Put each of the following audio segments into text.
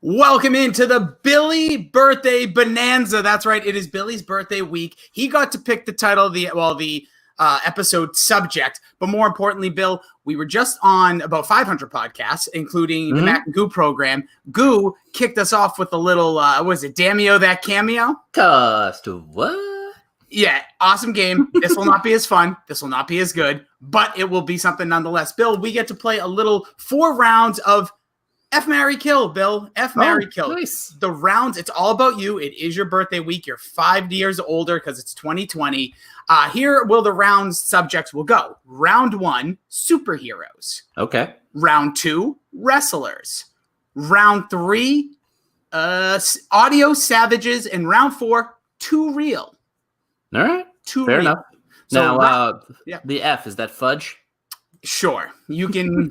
Welcome into the Billy birthday bonanza. That's right. It is Billy's birthday week. He got to pick the title of the episode subject. But more importantly, Bill, we were just on about 500 podcasts, including the Mac and Goo program. Goo kicked us off with a little, Damio That Cameo? Cost of what? Yeah, awesome game. This will not be as fun. This will not be as good, but it will be something nonetheless. Bill, we get to play a little 4 rounds of F, marry, kill, Bill. F, marry, kill. Nice. The rounds, it's all about you. It is your birthday week. You're 5 years older because it's 2020. Here will the rounds subjects will go. Round 1, superheroes. Okay. Round 2, wrestlers. Round 3, audio savages. And round 4, too real. All right. real. Fair enough. So, now, the F, is that fudge? Sure. You can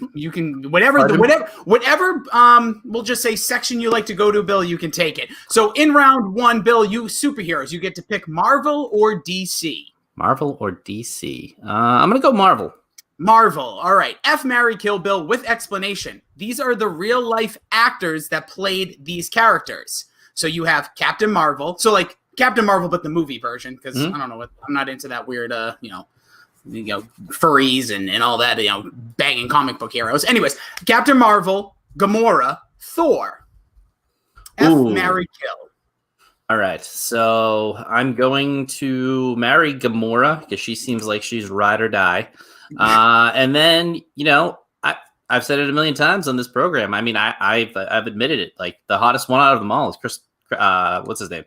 whatever we'll just say section you like to go to, Bill, you can take it. So in round 1, Bill, you superheroes, you get to pick Marvel or DC. Marvel or DC? I'm going to go Marvel. Marvel. All right. F, marry, kill, Bill, with explanation. These are the real life actors that played these characters. So you have Captain Marvel. So like Captain Marvel, but the movie version, because I don't know, I'm not into that weird, furries and all that, banging comic book heroes. Anyways, Captain Marvel, Gamora, Thor. F, marry, kill. All right, so I'm going to marry Gamora because she seems like she's ride or die. And then, I've said it a million times on this program. I mean, I've admitted it. Like the hottest one out of them all is Chris. What's his name?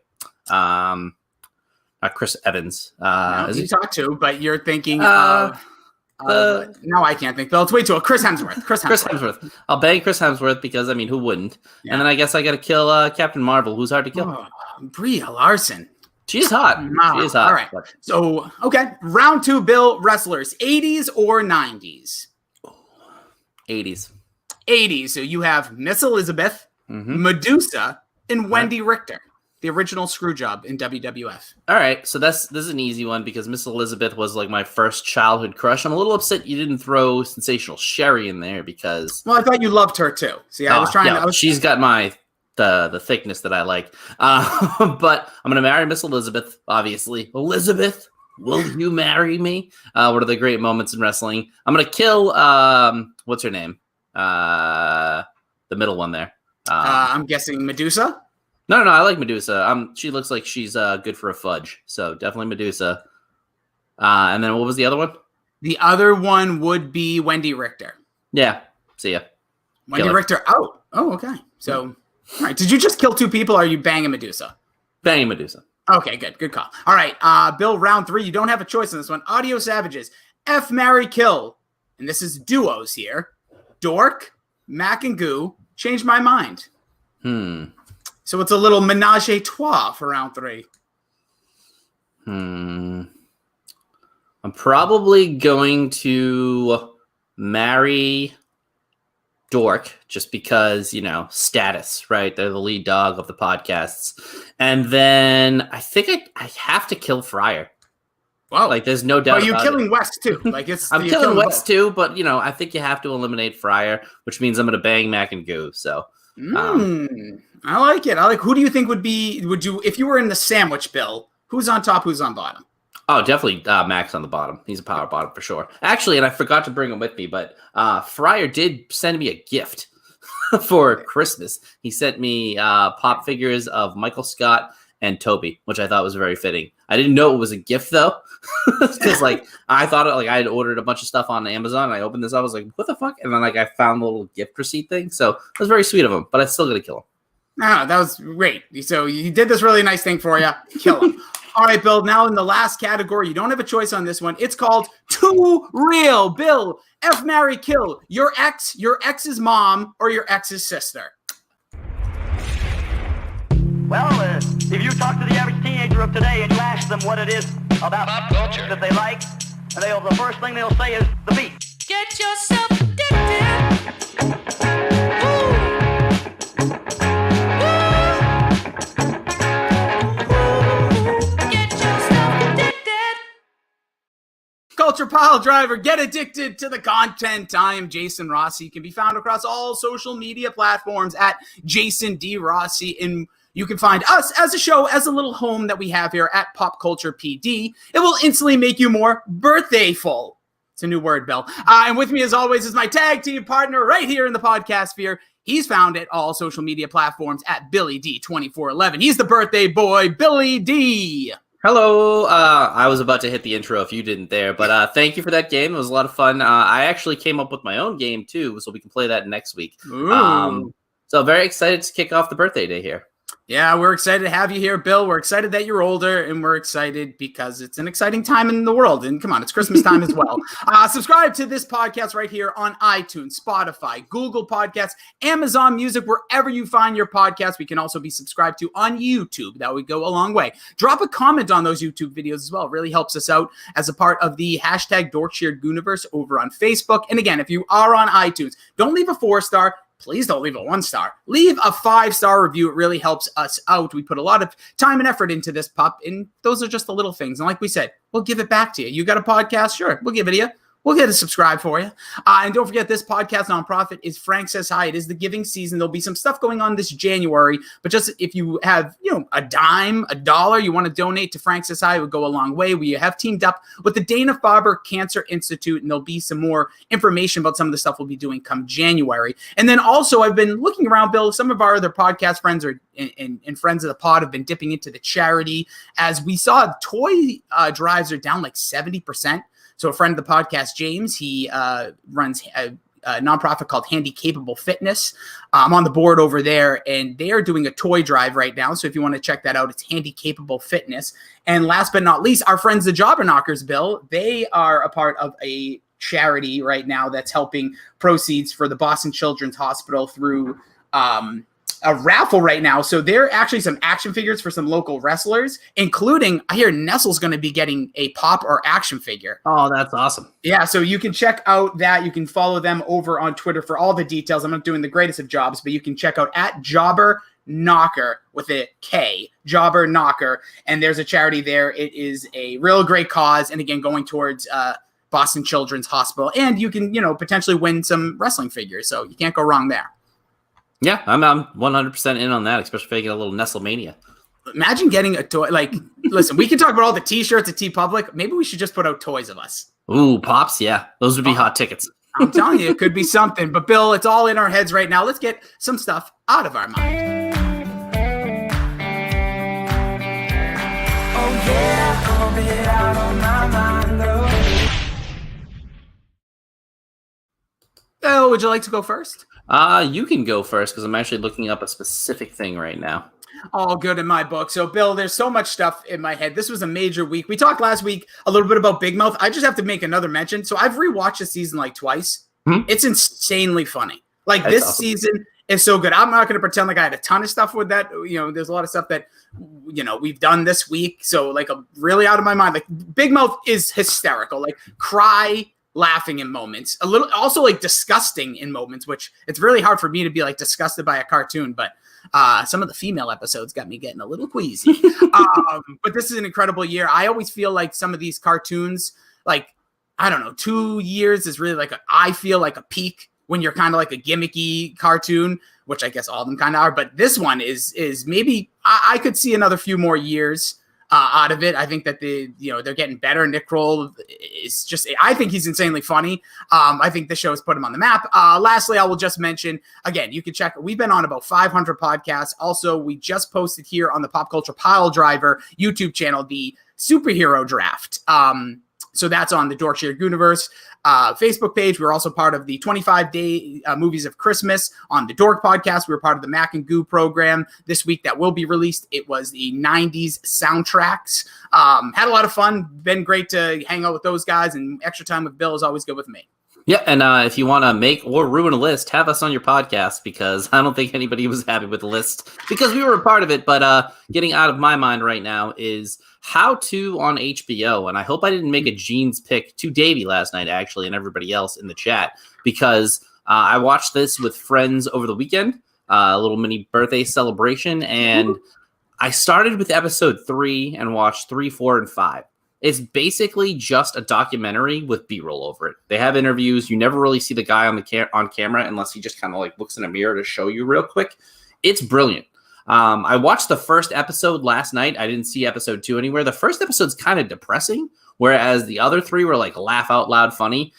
Chris Evans. You talk to, but you're thinking of... no, I can't think. Bill, it's way too old. Chris Hemsworth. Chris Hemsworth. I'll bang Chris Hemsworth because, who wouldn't? Yeah. And then I guess I got to kill Captain Marvel, who's hard to kill. Brie Larson. She's hot. She is hot. All right. So, okay. Round 2, Bill, wrestlers. 80s or 90s? 80s. 80s. So you have Miss Elizabeth, Medusa, and Wendy Richter. The original Screwjob in WWF. All right, so this is an easy one because Miss Elizabeth was like my first childhood crush. I'm a little upset you didn't throw Sensational Sherry in there because... Well, I thought you loved her too. See, I was trying to... She's got the thickness that I like. But I'm going to marry Miss Elizabeth, obviously. Elizabeth, will you marry me? One of the great moments in wrestling. I'm going to kill... what's her name? The middle one there. I'm guessing Medusa? No, I like Medusa. She looks like she's good for a fudge, so definitely Medusa. And then what was the other one? The other one would be Wendy Richter. Yeah, see ya. Wendy Richter out. Oh, okay. So, all right. Did you just kill 2 people, or are you banging Medusa? Banging Medusa. Okay, good call. All right, Bill, round 3. You don't have a choice on this one. Audio savages. F, marry, kill. And this is duos here. Dork, Mac and Goo, change my mind. So it's a little menage a trois for round 3. I'm probably going to marry Dork just because, status, right? They're the lead dog of the podcasts. And then I think I have to kill Fryer. Wow. Like, there's no doubt. Are you killing West too? Like I'm killing West too, but, I think you have to eliminate Fryer, which means I'm going to bang Mac and Goo. So. I like it. Who do you think would you, if you were in the sandwich, Bill, who's on top, who's on bottom? Oh, definitely Max on the bottom. He's a power bottom for sure. Actually, and I forgot to bring him with me, but Fryer did send me a gift for Christmas. He sent me pop figures of Michael Scott and Toby, which I thought was very fitting. I didn't know it was a gift though, because I thought I had ordered a bunch of stuff on Amazon. And I opened this up, I was like, "What the fuck?" And then I found the little gift receipt thing. So it was very sweet of him, but I still got to kill him. Ah, that was great. So you did this really nice thing for you. Kill him. All right, Bill. Now in the last category, you don't have a choice on this one. It's called Too Real. Bill, F, marry, kill. Your ex's mom, or your ex's sister. Well, if you talk to the average teenager of today and you ask them what it is about pop culture that they like, and the first thing they'll say is the beat. Get yourself addicted. Culture Piledriver. Get addicted to the content. I am Jason Rossi. Can be found across all social media platforms at Jason D Rossi. And you can find us as a show, as a little home that we have here at Pop Culture PD. It will instantly make you more birthdayful. It's a new word, Bill. And with me, as always, is my tag team partner right here in the podcast sphere. He's found at all social media platforms at Billy D 2411. He's the birthday boy, Billy D. Hello. I was about to hit the intro if you didn't there, but thank you for that game. It was a lot of fun. I actually came up with my own game too, so we can play that next week. So very excited to kick off the birthday day here. Yeah, we're excited to have you here, Bill. We're excited that you're older, and we're excited because it's an exciting time in the world. And come on, it's Christmas time as well. Subscribe to this podcast right here on iTunes, Spotify, Google Podcasts, Amazon Music, wherever you find your podcasts. We can also be subscribed to on YouTube. That would go a long way. Drop a comment on those YouTube videos as well. It really helps us out as a part of the hashtag DorkSharedGuniverse over on Facebook. And again, if you are on iTunes, don't leave a 4-star. Please don't leave a 1-star. Leave a 5-star review. It really helps us out. We put a lot of time and effort into this pup, and those are just the little things. And like we said, we'll give it back to you. You got a podcast? Sure, we'll give it to you. We'll get a subscribe for you. And don't forget, this podcast nonprofit is Frank Says Hi. It is the giving season. There'll be some stuff going on this January. But just if you have, a dime, $1, you want to donate to Frank Says Hi, it would go a long way. We have teamed up with the Dana-Farber Cancer Institute, and there'll be some more information about some of the stuff we'll be doing come January. And then also, I've been looking around, Bill. Some of our other podcast friends and friends of the pod have been dipping into the charity. As we saw, toy drives are down like 70%. So a friend of the podcast, James, he runs a nonprofit called Handy Capable Fitness. I'm on the board over there, and they are doing a toy drive right now. So if you want to check that out, it's Handy Capable Fitness. And last but not least, our friends, the Jobber Knockers, Bill, they are a part of a charity right now that's helping proceeds for the Boston Children's Hospital through a raffle right now. So there are actually some action figures for some local wrestlers, including, I hear Nestle's going to be getting a pop or action figure. Oh, that's awesome. Yeah, so you can check out that. You can follow them over on Twitter for all the details. I'm not doing the greatest of jobs, but you can check out at Jobber Knocker with a K, Jobber Knocker. And there's a charity there. It is a real great cause. And again, going towards Boston Children's Hospital. And you can, potentially win some wrestling figures. So you can't go wrong there. Yeah, I'm 100% in on that, especially if I get a little Nestlemania. Imagine getting a toy. Like, listen, we can talk about all the T-shirts at TeePublic. Maybe we should just put out toys of us. Ooh, Pops, yeah. Those would be hot tickets. I'm telling you, it could be something. But, Bill, it's all in our heads right now. Let's get some stuff out of our mind. Oh, yeah, I'll be out on my mind, though. Bill, would you like to go first? You can go first because I'm actually looking up a specific thing right now. All good in my book. So, Bill, there's so much stuff in my head. This was a major week. We talked last week a little bit about Big Mouth. I just have to make another mention. So I've rewatched the season like twice. It's insanely funny. Like, that's this awesome. Season is so good. I'm not going to pretend like I had a ton of stuff with that. There's a lot of stuff that, we've done this week. So, like, I'm really out of my mind. Like, Big Mouth is hysterical. Like, cry laughing in moments, a little also like disgusting in moments, which it's really hard for me to be like disgusted by a cartoon, but some of the female episodes got me getting a little queasy. But this is an incredible year. I always feel like some of these cartoons, like, I don't know, 2 years is really like I feel like a peak when you're kind of like a gimmicky cartoon, which I guess all of them kind of are, but this one is maybe I could see another few more years out of it. I think that they're getting better. Nick Kroll is just, I think he's insanely funny. I think the show has put him on the map. Lastly, I will just mention, again, you can check, we've been on about 500 podcasts. Also, we just posted here on the Pop Culture Piledriver YouTube channel, the superhero draft. So that's on the DorkSharedGuniverse Facebook page. We're also part of the 25-day movies of Christmas on the Dork podcast. We were part of the Mac and Goo program this week that will be released. It was the 90s soundtracks. Had a lot of fun. Been great to hang out with those guys, and extra time with Bill is always good with me. Yeah, and if you want to make or ruin a list, have us on your podcast, because I don't think anybody was happy with the list because we were a part of it. But getting out of my mind right now is How To on HBO. And I hope I didn't make a Gene's pick to Davey last night, actually, and everybody else in the chat, because I watched this with friends over the weekend, a little mini birthday celebration. And I started with episode 3 and watched 3, 4, and 5. It's basically just a documentary with B-roll over it. They have interviews. You never really see the guy on the on camera unless he just kind of like looks in a mirror to show you real quick. It's brilliant. I watched the first episode last night. I didn't see episode 2 anywhere. The first episode's kind of depressing, whereas the other 3 were like laugh out loud funny.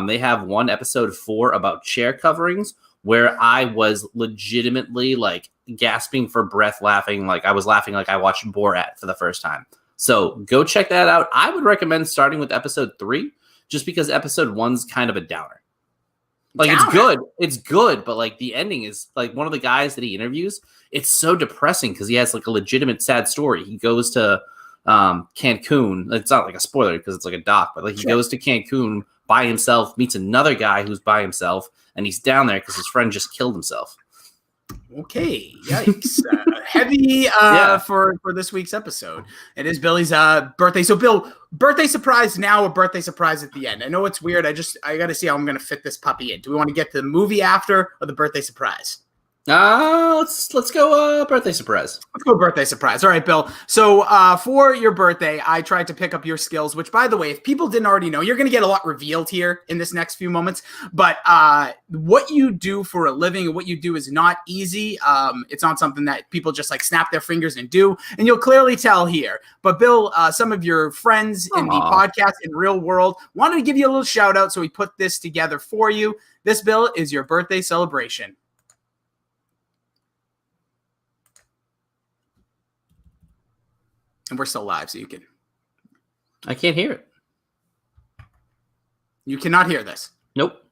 They have one episode 4 about chair coverings where I was legitimately like gasping for breath laughing. Like I was laughing like I watched Borat for the first time. So go check that out. I would recommend starting with episode 3 just because episode 1's kind of a downer. Like it's good, but like the ending is like one of the guys that he interviews. It's so depressing because he has like a legitimate sad story. He goes to Cancun. It's not like a spoiler because it's like a doc, but like he goes to Cancun by himself, meets another guy who's by himself, and he's down there because his friend just killed himself. Okay, yikes. Heavy for this week's episode. It is Billy's birthday. So, Bill, birthday surprise now or birthday surprise at the end? I know it's weird. I got to see how I'm going to fit this puppy in. Do we want to get to the movie after or the birthday surprise? Let's go birthday surprise. Let's go birthday surprise. All right, Bill. So for your birthday, I tried to pick up your skills, which, by the way, if people didn't already know, you're going to get a lot revealed here in this next few moments. But what you do for a living and what you do is not easy. It's not something that people just like snap their fingers and do. And you'll clearly tell here. But Bill, some of your friends in the podcast in real world wanted to give you a little shout out. So we put this together for you. This, Bill, is your birthday celebration. And we're still live, so you can. I can't hear it. You cannot hear this. Nope.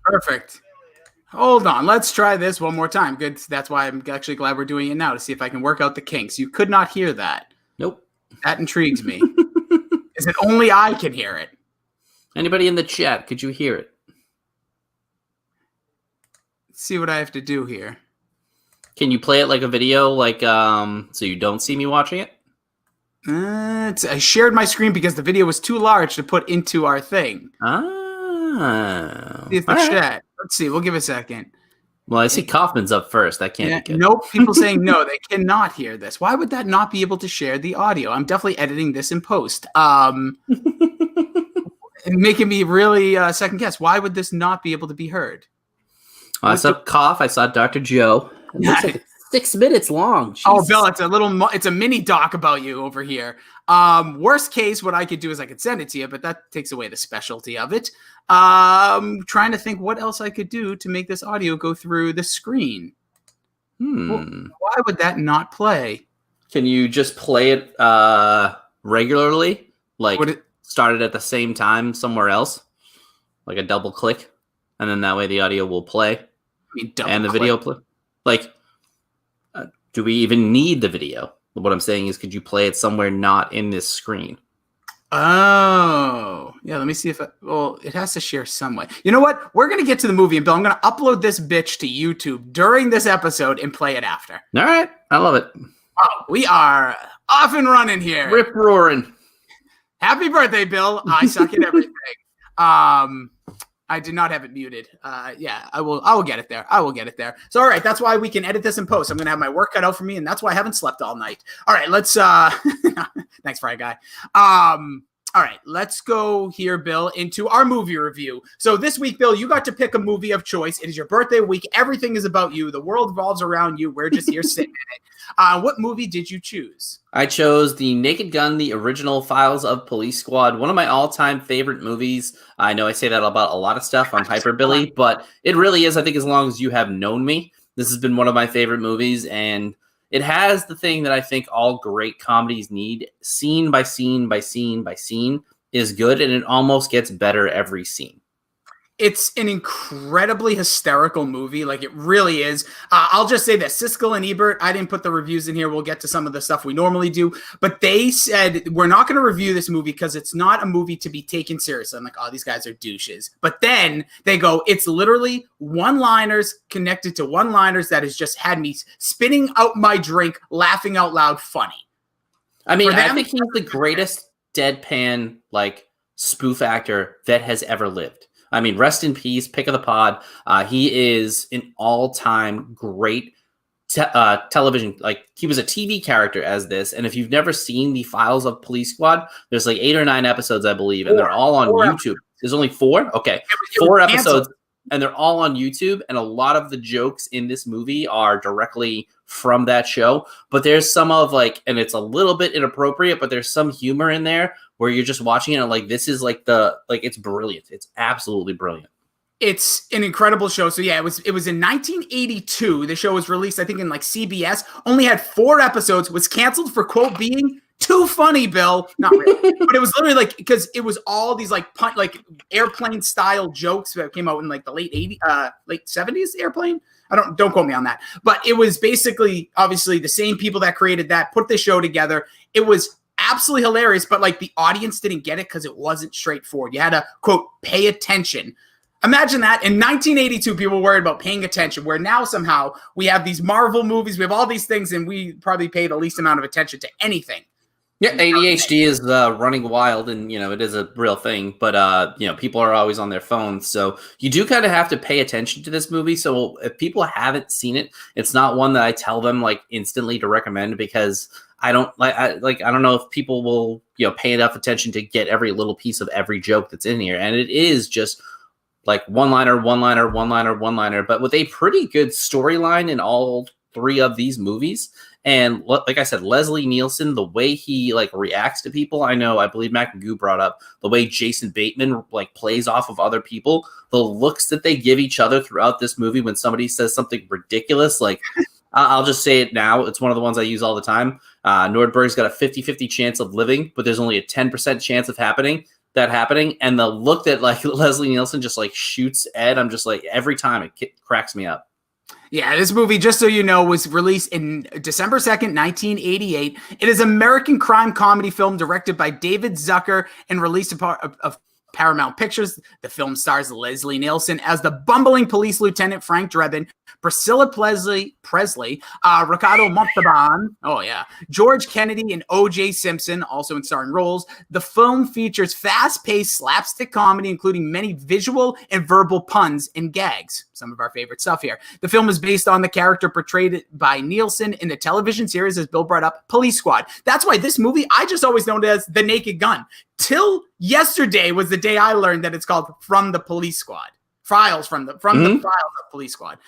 Perfect. Hold on. Let's try this one more time. Good. That's why I'm actually glad we're doing it now to see if I can work out the kinks. You could not hear that. Nope. That intrigues me. Is it only I can hear it? Anybody in the chat, could you hear it? Let's see what I have to do here. Can you play it like a video, like so you don't see me watching it? I shared my screen because the video was too large to put into our thing. Ah. See if the chat. Let's see. We'll give it a second. Well, I see Kaufman's up first. That can't be good. Nope. People saying no, they cannot hear this. Why would that not be able to share the audio? I'm definitely editing this in post. And making me really second guess. Why would this not be able to be heard? I saw Cough. I saw Dr. Joe. It looks like it's 6 minutes long. Jesus. Oh, Bill, it's a mini doc about you over here. Worst case, what I could do is I could send it to you, but that takes away the specialty of it. Trying to think what else I could do to make this audio go through the screen. Well, why would that not play? Can you just play it regularly? Like start it at the same time somewhere else? Like a double click? And then that way the audio will play and the video play. Like, do we even need the video? What I'm saying is, could you play it somewhere not in this screen? Oh, yeah. Let me see if it has to share some way. You know what? We're going to get to the movie, and Bill, I'm going to upload this bitch to YouTube during this episode and play it after. All right. I love it. Oh, we are off and running here. Rip roaring. Happy birthday, Bill. I suck at everything. I did not have it muted. Yeah, I will get it there. I will get it there. So, all right, that's why we can edit this in post. I'm going to have my work cut out for me, and that's why I haven't slept all night. All right, let's thanks, Fry Guy. All right, let's go here, Bill, into our movie review. So this week, Bill, you got to pick a movie of choice. It is your birthday week. Everything is about you. The world revolves around you. We're just here sitting in it. What movie did you choose? I chose The Naked Gun, the original Files of Police Squad, one of my all-time favorite movies. I know I say that about a lot of stuff on Hyperbilly, but it really is, I think, as long as you have known me, this has been one of my favorite movies, and it has the thing that I think all great comedies need. Scene by scene by scene by scene is good, and it almost gets better every scene. It's an incredibly hysterical movie. Like, it really is. I'll just say this. Siskel and Ebert, I didn't put the reviews in here. We'll get to some of the stuff we normally do. But they said, we're not going to review this movie because it's not a movie to be taken seriously. I'm like, oh, these guys are douches. But then they go, it's literally one-liners connected to one-liners that has just had me spitting out my drink, laughing out loud funny. I mean, I think he's the greatest deadpan, like, spoof actor that has ever lived. I mean, rest in peace, pick of the pod. He is an all-time great television, like he was a TV character as this. And if you've never seen the Files of Police Squad, there's like 8 or 9 episodes, I believe, and they're all on YouTube. There's only 4? Okay. 4 episodes, and they're all on YouTube. And a lot of the jokes in this movie are directly from that show. But there's some of like, and it's a little bit inappropriate, but there's some humor in there where you're just watching it and like, this is like it's brilliant. It's absolutely brilliant. It's an incredible show. So yeah, it was in 1982. The show was released, I think, in like CBS. Only had 4 episodes. Was canceled for quote being too funny, Bill. Not really, but it was literally like because it was all these like airplane style jokes that came out in like the late 70s. Airplane. Don't quote me on that. But it was basically obviously the same people that created that put the show together. It was absolutely hilarious, but like the audience didn't get it because it wasn't straightforward. You had to quote pay attention. Imagine that in 1982, people were worried about paying attention, where now somehow we have these Marvel movies, we have all these things, and we probably pay the least amount of attention to anything. Yeah, ADHD is running wild, and, it is a real thing, but, people are always on their phones, so you do kind of have to pay attention to this movie, so if people haven't seen it, it's not one that I tell them, like, instantly to recommend, because I don't know if people will, pay enough attention to get every little piece of every joke that's in here, and it is just like one-liner, but with a pretty good storyline in all 3 of these movies. And like I said, Leslie Nielsen, the way he like reacts to people, I believe Mac and Goo brought up the way Jason Bateman like plays off of other people, the looks that they give each other throughout this movie when somebody says something ridiculous. Like, I'll just say it now. It's one of the ones I use all the time. Nordberg's got a 50-50 chance of living, but there's only a 10% chance of happening. And the look that like Leslie Nielsen just like shoots Ed, I'm just like, every time it cracks me up. Yeah, this movie, just so you know, was released in December 2nd, 1988. It is an American crime comedy film directed by David Zucker and released of Paramount Pictures. The film stars Leslie Nielsen as the bumbling police lieutenant Frank Drebin, Priscilla Presley, Ricardo Montalbán, George Kennedy, and O.J. Simpson, also in starring roles. The film features fast-paced slapstick comedy, including many visual and verbal puns and gags. Some of our favorite stuff here. The film is based on the character portrayed by Nielsen in the television series, as Bill brought up, Police Squad. That's why this movie, I just always known it as The Naked Gun. Till yesterday was the day I learned that it's called From the Police Squad. Files from the Files of Police Squad.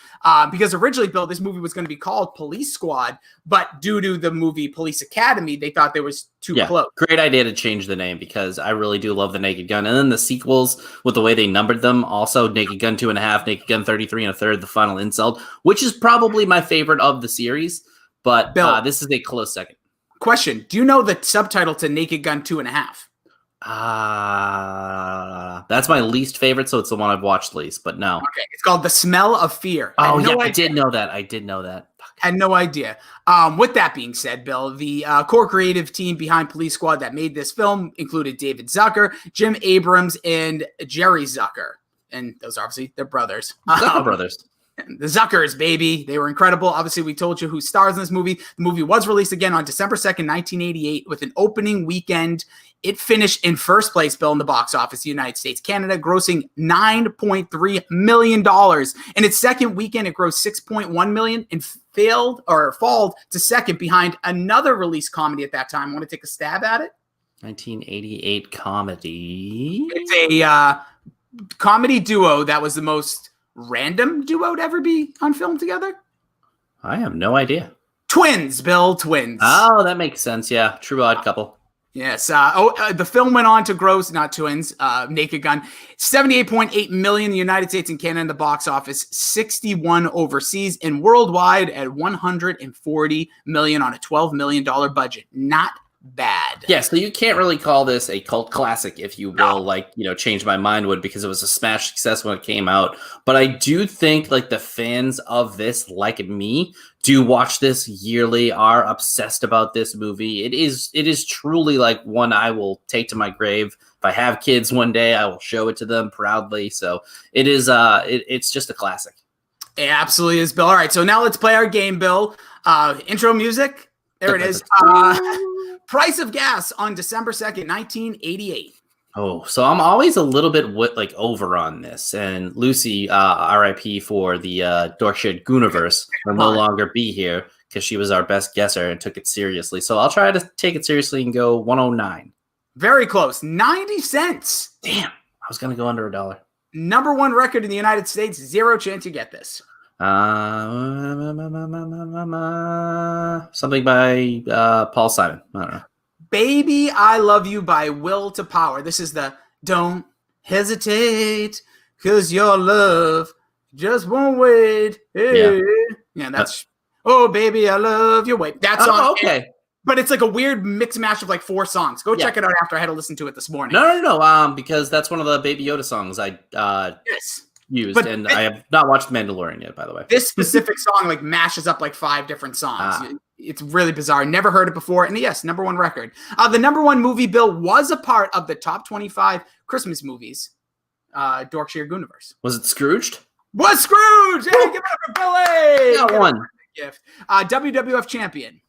Because originally, Bill, this movie was going to be called Police Squad, but due to the movie Police Academy, they thought there was too close. Great idea to change the name, because I really do love The Naked Gun. And then the sequels, with the way they numbered them, also Naked Gun 2.5, Naked Gun 33 1/3, The Final Insult, which is probably my favorite of the series, but Bill, this is a close second. Question, do you know the subtitle to Naked Gun 2.5? That's my least favorite, so it's the one I've watched least, but no. Okay, it's called The Smell of Fear. I did know that. Had no idea. With that being said, Bill, the core creative team behind Police Squad that made this film included David Zucker, Jim Abrams, and Jerry Zucker. And those are obviously their brothers. Zucker brothers. The Zuckers, baby. They were incredible. Obviously, we told you who stars in this movie. The movie was released again on December 2nd, 1988, with an opening weekend. It finished in first place, Bill, in the box office, the United States, Canada, grossing $9.3 million. In its second weekend, it grossed $6.1 million and falled to second behind another release comedy at that time. Want to take a stab at it? 1988 comedy. It's a comedy duo that was the most random duo to ever be on film together. I have no idea. Twins, Bill, twins. Oh, that makes sense. Yeah, True Odd Couple. Yes. The film went on to gross, not twins, Naked Gun, $78.8 million in the United States and Canada in the box office, 61 overseas, and worldwide at $140 million on a $12 million budget. Not bad. Yeah, so you can't really call this a cult classic, if you will, Change My Mind would, because it was a smash success when it came out. But I do think like the fans of this, like me, do watch this yearly, are obsessed about this movie. It is truly like one I will take to my grave. If I have kids one day, I will show it to them proudly. So it is it's just a classic. It absolutely is, Bill. All right, so now let's play our game, Bill. Intro music. There it is. Price of Gas on December 2nd, 1988. Oh, so I'm always a little bit like over on this. And Lucy, RIP for the Dorkshire Gooniverse, will no longer be here because she was our best guesser and took it seriously. So I'll try to take it seriously and go 109. Very close. 90 cents. Damn, I was gonna go under $1. Number one record in the United States. Zero chance you get this. Something by Paul Simon. I don't know. Baby, I Love You by Will to Power. This is the Don't Hesitate, 'cause your love just won't wait. Hey. Yeah, that's Oh, Baby, I Love You. Wait, that's on. Okay. But it's like a weird mix mash of like 4 songs. Go check it out after I had to listen to it this morning. No. Because that's one of the Baby Yoda songs I used, and I have not watched Mandalorian yet, by the way. This specific song like mashes up like 5 different songs. It's really bizarre. Never heard it before. And yes, number one record. The number one movie, Bill, was a part of the top 25 Christmas movies. Dorkshire Gooniverse. Was it Scrooged? Was Scrooge! Hey, give it up for Billy! Got one. Gift. WWF champion.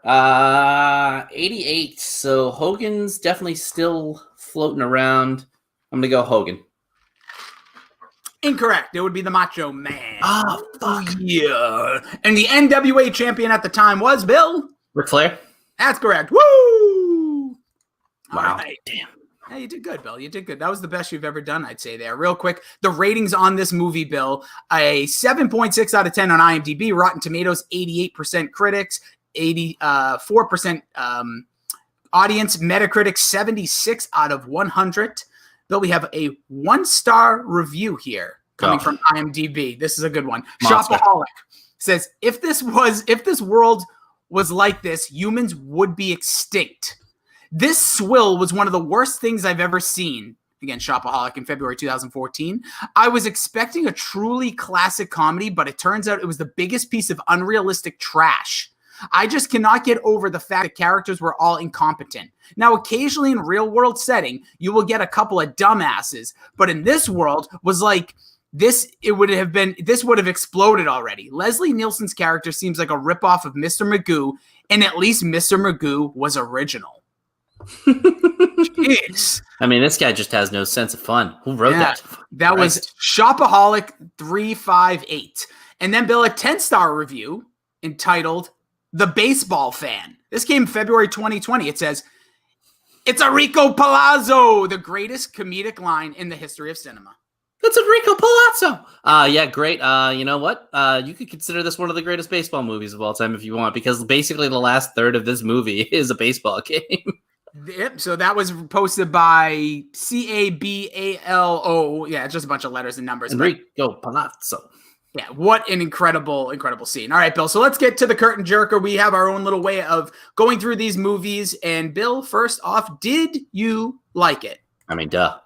88. So Hogan's definitely still floating around. I'm gonna go Hogan. Incorrect. It would be the Macho Man. Oh, fuck. Yeah. And the NWA champion at the time was Bill. Ric Flair? That's correct. Woo! Wow. All right. Damn. Yeah, you did good, Bill. You did good. That was the best you've ever done, I'd say there. Real quick, the ratings on this movie, Bill, a 7.6 out of 10 on IMDb, Rotten Tomatoes, 88% critics, 84% audience, Metacritic, 76 out of 100. Bill, we have a 1-star review here coming from IMDb. This is a good one. Monster. Shopaholic says, if this world was like this, humans would be extinct. This swill was one of the worst things I've ever seen. Again, Shopaholic in February 2014. I was expecting a truly classic comedy, but it turns out it was the biggest piece of unrealistic trash. I just cannot get over the fact that characters were all incompetent. Now, occasionally in real world setting, you will get a couple of dumbasses, but in this world was like this would have exploded already. Leslie Nielsen's character seems like a ripoff of Mr. Magoo, and at least Mr. Magoo was original. Jeez. I mean, this guy just has no sense of fun. Who wrote that? That was Shopaholic 358. And then, Bill, a 10-star review entitled The Baseball Fan. This came February 2020. It says, "It's Enrico Palazzo, the greatest comedic line in the history of cinema." That's Enrico Palazzo. Yeah, great. You know what? You could consider this one of the greatest baseball movies of all time if you want, because basically the last third of this movie is a baseball game. Yep. So that was posted by CABALO. Yeah, just a bunch of letters and numbers. Enrico Palazzo. Yeah, what an incredible scene. All right, Bill. So let's get to the curtain jerker. We have our own little way of going through these movies. And Bill, first off, did you like it? I mean, duh.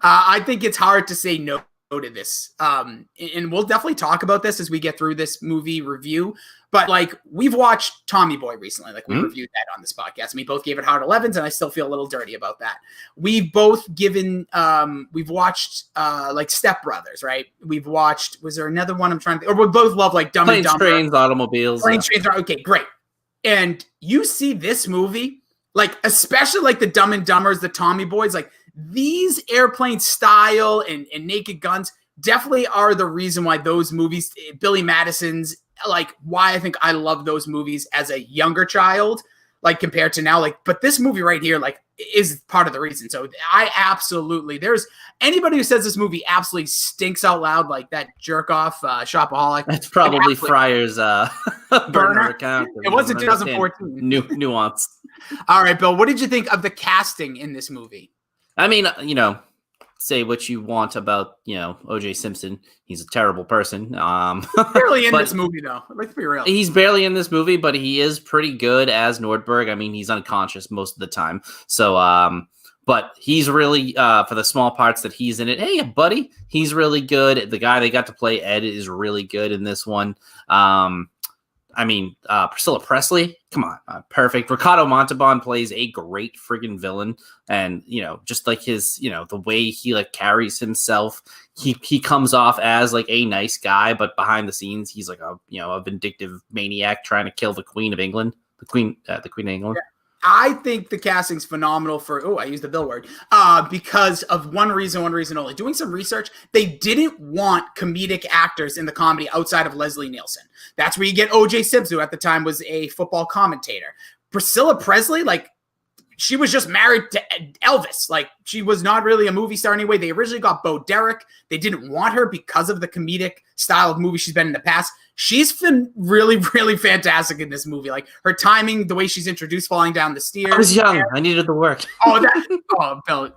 I think it's hard to say no to this. And we'll definitely talk about this as we get through this movie review. But like, we've watched Tommy Boy recently. Like, we reviewed that on this podcast. And we both gave it hard 11s, and I still feel a little dirty about that. We've both given, we've watched like Step Brothers, right? We've watched, was there another one I'm trying to, or we both love like Dumb and Dumber. Planes, Trains, Automobiles. Planes, Trains, okay, great. And you see this movie, like, especially like the Dumb and Dumbers, the Tommy Boys, like these airplane style and Naked Guns definitely are the reason why those movies, Billy Madison's, like why I think I love those movies as a younger child, like compared to now, like, but this movie right here, like, is part of the reason. So I absolutely, there's anybody who says this movie absolutely stinks out loud, like that jerk off Shopaholic. That's probably Fryer's burner account. It was in 2014. Nuance. All right, Bill, what did you think of the casting in this movie? I mean, you know, say what you want about, you know, O.J. Simpson. He's a terrible person. Barely in this movie, though. Let's be real. He's barely in this movie, but he is pretty good as Nordberg. I mean, he's unconscious most of the time. So, but he's really, for the small parts that he's in it, hey, buddy, he's really good. The guy they got to play, Ed, is really good in this one. I mean, Priscilla Presley, come on, perfect. Ricardo Montalbán plays a great friggin' villain, and you know, just like his, you know, the way he like carries himself, he comes off as like a nice guy, but behind the scenes, he's like a, you know, a vindictive maniac trying to kill the Queen of England, the Queen of England. I think the casting's phenomenal I used the Bill word, because of one reason only. Doing some research, they didn't want comedic actors in the comedy outside of Leslie Nielsen. That's where you get O.J. Simpson, who at the time was a football commentator. Priscilla Presley, like, she was just married to Elvis. Like, she was not really a movie star anyway. They originally got Bo Derek. They didn't want her because of the comedic style of movie she's been in the past. She's been really, really fantastic in this movie. Like, her timing, the way she's introduced falling down the stairs. I was young. I needed the work. Bill,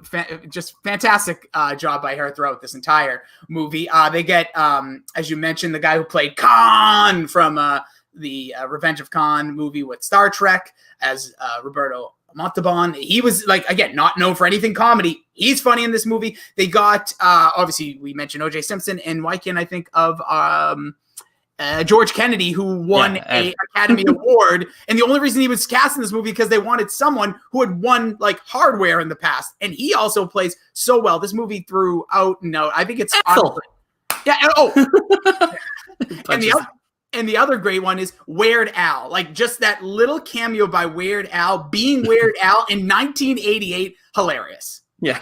just fantastic job by her throughout this entire movie. They get, as you mentioned, the guy who played Khan from the Revenge of Khan movie with Star Trek as Ricardo Montalbán. He was, like, again, not known for anything comedy. He's funny in this movie. They got, obviously, we mentioned O.J. Simpson, and why can't I think of George Kennedy, who won an Academy Award. And the only reason he was cast in this movie because they wanted someone who had won, like, hardware in the past. And he also plays so well. This movie I think it's And the other great one is Weird Al. Like, just that little cameo by Weird Al, being Weird Al in 1988, hilarious. Yeah.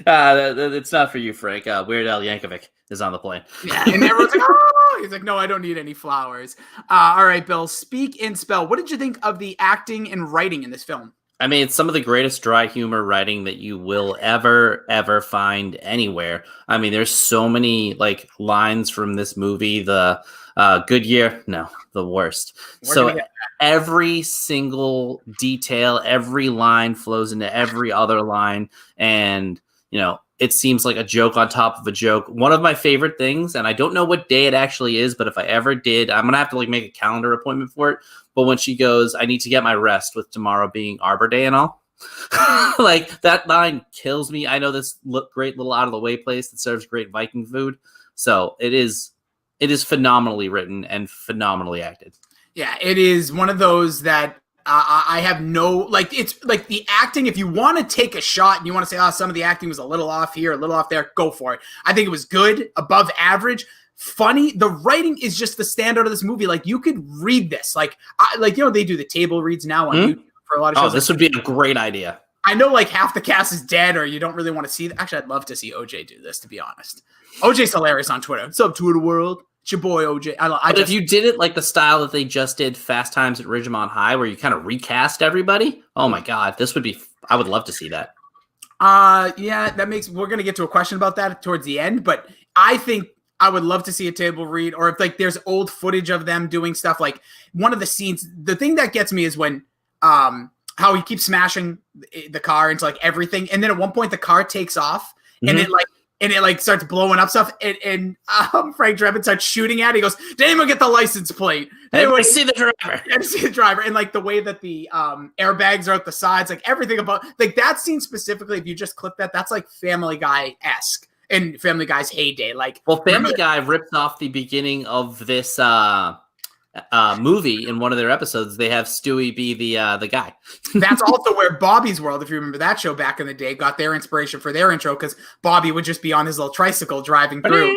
It's not for you, Frank. Weird Al Yankovic is on the plane. Yeah, and everyone's like, oh! He's like, no, I don't need any flowers. All right, Bill, speak and spell. What did you think of the acting and writing in this film? I mean, it's some of the greatest dry humor writing that you will ever find anywhere. I mean, there's so many, like, lines from this movie. The Goodyear, no, the worst. So every single detail, every line flows into every other line. And, you know, it seems like a joke on top of a joke. One of my favorite things, and I don't know what day it actually is, but if I ever did, I'm going to have to, like, make a calendar appointment for it. But when she goes, I need to get my rest with tomorrow being Arbor Day and all. Like, that line kills me. I know this great little out of the way place that serves great Viking food. So it is phenomenally written and phenomenally acted. Yeah, it is one of those that I have no, like, it's like the acting. If you want to take a shot and you want to say, some of the acting was a little off here, a little off there, go for it. I think it was good, above average, funny. The writing is just the standout of this movie. Like, you could read this. Like, they do the table reads now on YouTube for a lot of shows. This would be a great idea. I know, like, half the cast is dead, or you don't really want to see. Actually, I'd love to see OJ do this, to be honest. OJ's hilarious on Twitter. What's up, Twitter world? It's your boy OJ. If you did it like the style that they just did Fast Times at Ridgemont High, where you kind of recast everybody, oh my God, I would love to see that. We're going to get to a question about that towards the end, but I think I would love to see a table read, or if, like, there's old footage of them doing stuff. Like, one of the scenes, the thing that gets me is when, how he keeps smashing the car into, like, everything. And then at one point the car takes off and it starts blowing up stuff, and Frank Drebin starts shooting at it. He goes, did anyone get the license plate? I see the driver. I see the driver. And, like, the way that the airbags are at the sides, like, everything about, like, that scene specifically, if you just clip that, that's like Family Guy-esque in Family Guy's heyday. Like, well, Family Guy ripped off the beginning of this movie in one of their episodes. They have Stewie be the guy. That's also where Bobby's World, if you remember that show back in the day, got their inspiration for their intro, because Bobby would just be on his little tricycle driving through.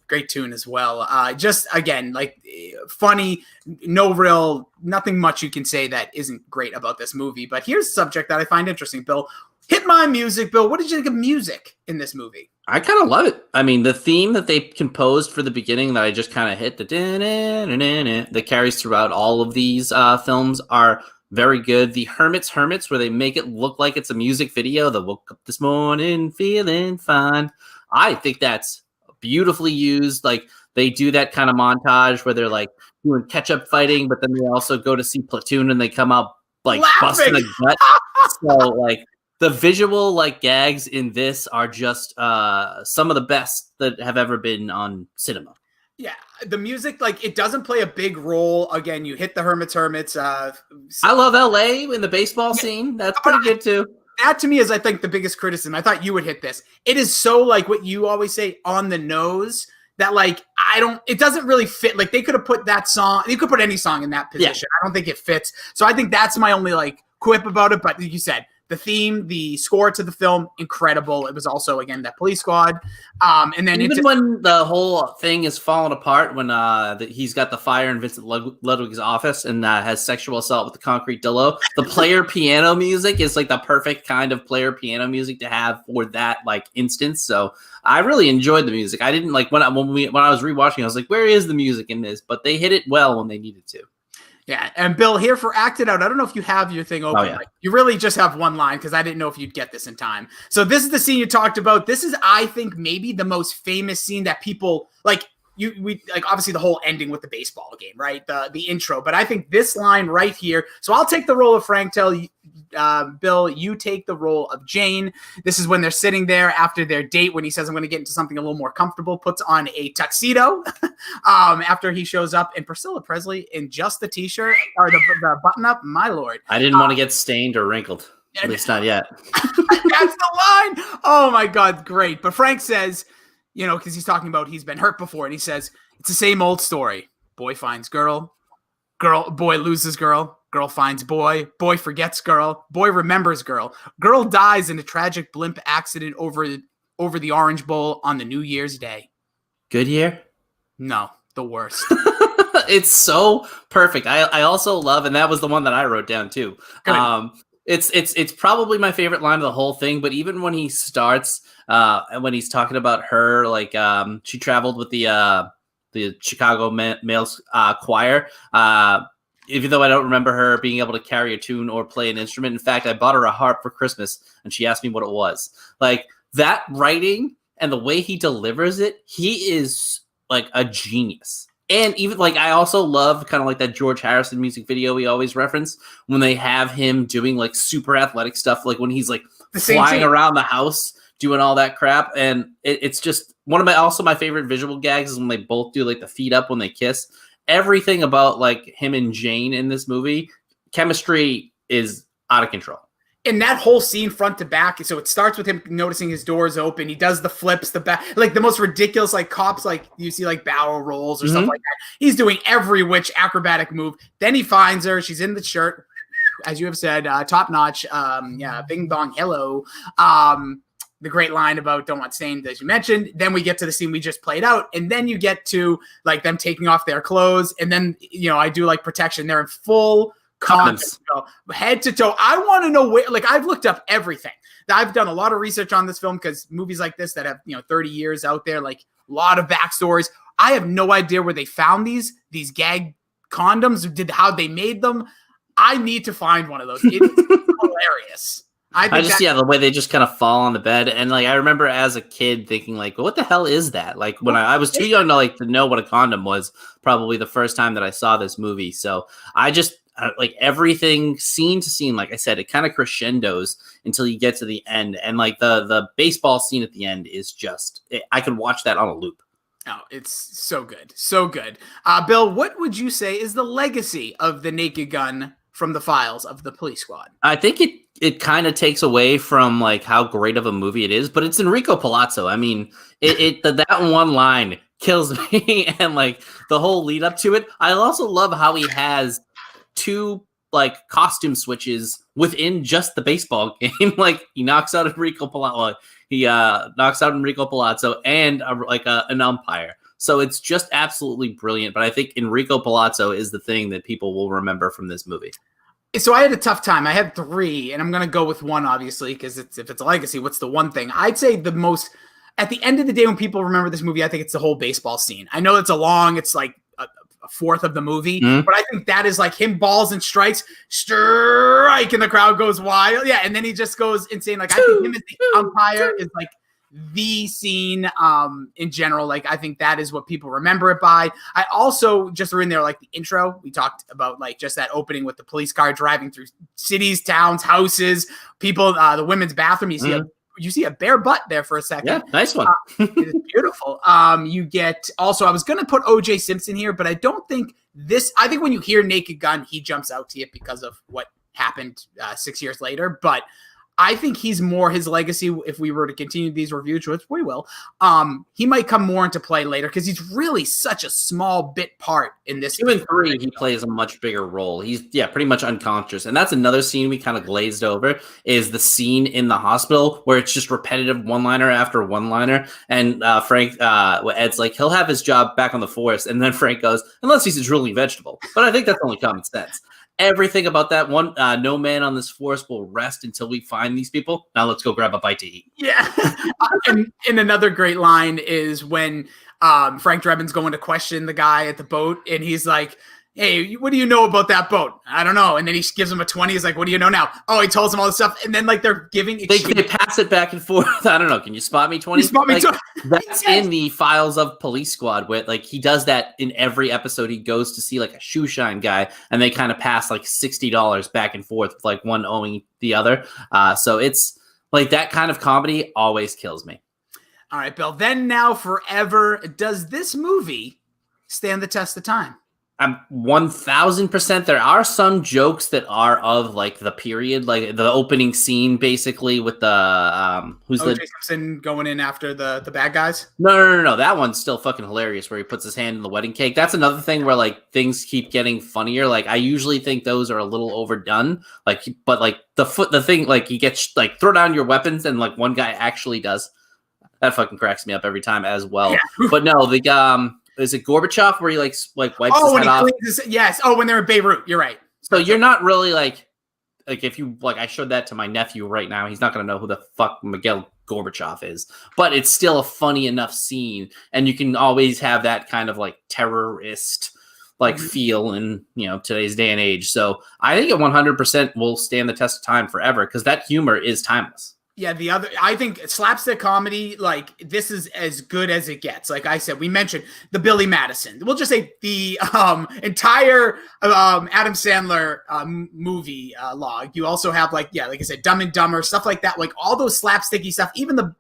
Great tune as well. Just, again, like, funny, nothing much you can say that isn't great about this movie. But here's a subject that I find interesting, Bill. Hit my music, Bill. What did you think of music in this movie? I kind of love it. I mean, the theme that they composed for the beginning that I just kind of hit, that carries throughout all of these films, are very good. The Hermits, where they make it look like it's a music video. The woke up this morning feeling fine. I think that's beautifully used. Like, they do that kind of montage where they're, like, doing catch-up fighting, but then they also go to see Platoon and they come out, like, busting a gut. So, like, the visual, like, gags in this are just some of the best that have ever been on cinema. Yeah, the music, like, it doesn't play a big role. Again, you hit the Hermits. I love LA in the baseball scene. That's pretty good too. That to me is, I think, the biggest criticism. I thought you would hit this. It is so, like, what you always say, on the nose, that, like, it doesn't really fit. Like, they could have put that song, you could put any song in that position. Yeah. I don't think it fits. So I think that's my only, like, quip about it. But like you said, the theme, the score to the film, incredible. It was also, again, that Police Squad. And then even when the whole thing is falling apart, when he's got the fire in Vincent Ludwig's office and has sexual assault with the concrete dildo, the player piano music is like the perfect kind of player piano music to have for that like instance. So I really enjoyed the music. I didn't like when I was rewatching, I was like, where is the music in this? But they hit it well when they needed to. Yeah, and Bill, here for Act It Out. I don't know if you have your thing open. Oh, yeah. Like, you really just have one line because I didn't know if you'd get this in time. So this is the scene you talked about. This is, I think, maybe the most famous scene that people like. We like obviously the whole ending with the baseball game, right? The intro, but I think this line right here. So I'll take the role of Frank. Bill, you take the role of Jane. This is when they're sitting there after their date when he says, I'm going to get into something a little more comfortable, puts on a tuxedo after he shows up, and Priscilla Presley in just the t-shirt or the button up. My Lord. I didn't want to get stained or wrinkled. At least not yet. That's the line. Oh my God. Great. But Frank says, you know, because he's talking about he's been hurt before, and he says, it's the same old story. Boy finds girl, boy loses girl finds boy forgets girl, boy remembers girl dies in a tragic blimp accident over the Orange Bowl on the New Year's Day. Good year? No, the worst. It's so perfect. I also love, and that was the one that I wrote down too. It's probably my favorite line of the whole thing, but even when he starts, when he's talking about her, like she traveled with the Chicago Males choir. Even though I don't remember her being able to carry a tune or play an instrument. In fact, I bought her a harp for Christmas, and she asked me what it was. Like that writing and the way he delivers it, he is like a genius. And even like I also love kind of like that George Harrison music video we always reference when they have him doing like super athletic stuff, like when he's like flying around the house doing all that crap. And it's just one of my favorite visual gags is when they both do like the feet up when they kiss. Everything about like him and Jane in this movie, chemistry is out of control. And that whole scene front to back, so it starts with him noticing his doors open. He does the flips, the back, like the most ridiculous, like cops, like you see like barrel rolls or stuff like that. He's doing every which acrobatic move. Then he finds her. She's in the shirt, as you have said, top notch. Bing bong, hello. The great line about don't want stained, as you mentioned. Then we get to the scene we just played out, and then you get to like them taking off their clothes, and then I do like protection. They're in full condoms, head to toe. I want to know where. Like I've looked up everything. I've done a lot of research on this film because movies like this that have 30 years out there, like a lot of backstories. I have no idea where they found these gag condoms, how they made them. I need to find one of those. It's hilarious. The way they just kind of fall on the bed. And like, I remember as a kid thinking like, well, what the hell is that? Like when I was too young to know what a condom was, probably the first time that I saw this movie. So I just like everything scene to scene, like I said, it kind of crescendos until you get to the end. And like the baseball scene at the end is I could watch that on a loop. Oh, it's so good. So good. Bill, what would you say is the legacy of the Naked Gun from the files of the Police Squad? I think it kind of takes away from like how great of a movie it is, but it's Enrico Palazzo. I mean, that one line kills me, and like the whole lead up to it. I also love how he has two like costume switches within just the baseball game. Like he knocks out Enrico Palazzo. He knocks out Enrico Palazzo and an umpire. So it's just absolutely brilliant. But I think Enrico Palazzo is the thing that people will remember from this movie. So I had a tough time. I had three, and I'm going to go with one, obviously, because if it's a legacy, what's the one thing? I'd say the most, at the end of the day, when people remember this movie, I think it's the whole baseball scene. I know it's it's like a fourth of the movie, but I think that is like him balls and strike, and the crowd goes wild. Yeah, and then he just goes insane. Like I think him as the umpire is like the scene in general. Like I think that is what people remember it by. I also just threw in there like the intro. We talked about like just that opening with the police car driving through cities, towns, houses, people, the women's bathroom. You see a bare butt there for a second. Yeah, nice one. It's beautiful. You get also, I was going to put O.J. Simpson here, but I don't think I think when you hear Naked Gun, he jumps out to you because of what happened 6 years later. But I think he's more his legacy. If we were to continue these reviews, which we will, he might come more into play later because he's really such a small bit part in this. 2 and 3, he plays a much bigger role. He's pretty much unconscious, and that's another scene we kind of glazed over. Is the scene in the hospital where it's just repetitive one-liner after one-liner, and Frank, Ed's like he'll have his job back on the force, and then Frank goes, unless he's a drooling vegetable. But I think that's only common sense. Everything about that one, no man on this force will rest until we find these people. Now let's go grab a bite to eat. Yeah. And another great line is when Frank Drebin's going to question the guy at the boat, and he's like, hey, what do you know about that boat? I don't know. And then he gives him a 20. He's like, what do you know now? Oh, he tells him all this stuff. And then, like, they're giving... They pass it back and forth. I don't know. Can you spot me 20? You spot me 20. That's in the Files of Police Squad, where, like, he does that in every episode. He goes to see, like, a shoe shine guy, and they kind of pass, like, $60 back and forth, with, like, one owing the other. So it's, like, that kind of comedy always kills me. All right, Bill. Then, now, forever, does this movie stand the test of time? 1000%. There are some jokes that are of like the period, like the opening scene, basically with the who's O.J. the Simpson going in after the bad guys. No. That one's still fucking hilarious. Where he puts his hand in the wedding cake. That's another thing where like things keep getting funnier. Like I usually think those are a little overdone. Like, but like the thing, like he gets like throw down your weapons, and like one guy actually does. That fucking cracks me up every time as well. Yeah. But no, the is it Gorbachev where he like wipes his head off? Yes. Oh, when they're in Beirut. You're right. So you're not really like if you like, I showed that to my nephew right now. He's not going to know who the fuck Mikhail Gorbachev is, but it's still a funny enough scene. And you can always have that kind of like terrorist like feel in, today's day and age. So I think it 100% will stand the test of time forever because that humor is timeless. Yeah, I think slapstick comedy, like this is as good as it gets. Like I said, we mentioned the Billy Madison. We'll just say the entire Adam Sandler movie log. You also have like I said, Dumb and Dumber, stuff like that. Like all those slapsticky stuff, even the,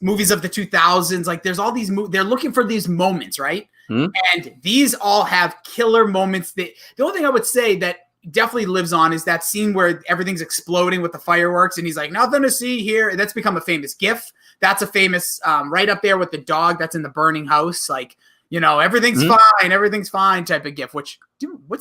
movies of the 2000s. Like there's all these, they're looking for these moments, right? Mm-hmm. And these all have killer moments. The only thing I would say that definitely lives on is that scene where everything's exploding with the fireworks and he's like, nothing to see here. That's become a famous gif. That's a famous right up there with the dog that's in the burning house. Like, everything's fine. Everything's fine type of gif, what's